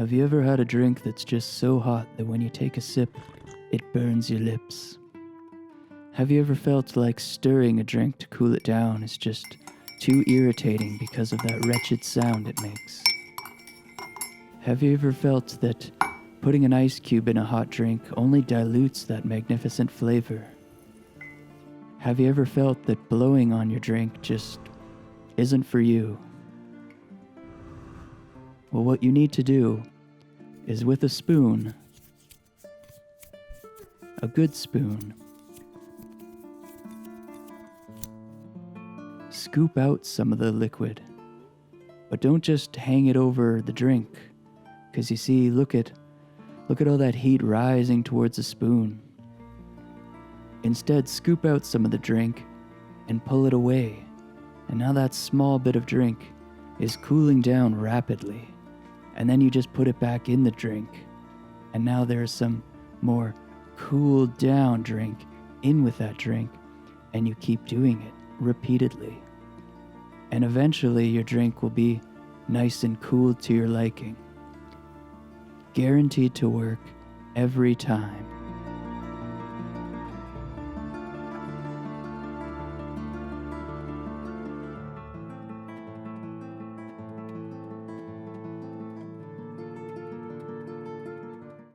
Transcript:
Have you ever had a drink that's just so hot that when you take a sip, it burns your lips? Have you ever felt like stirring a drink to cool it down is just too irritating because of that wretched sound it makes? Have you ever felt that putting an ice cube in a hot drink only dilutes that magnificent flavor? Have you ever felt that blowing on your drink just isn't for you? Well, what you need to do is with a spoon, a good spoon, scoop out some of the liquid, but don't just hang it over the drink, because you see, look at all that heat rising towards the spoon. Instead, scoop out some of the drink and pull it away, and now that small bit of drink is cooling down rapidly. And then you just put it back in the drink, and now there's some more cooled down drink in with that drink, and you keep doing it repeatedly. And eventually your drink will be nice and cool to your liking. Guaranteed to work every time.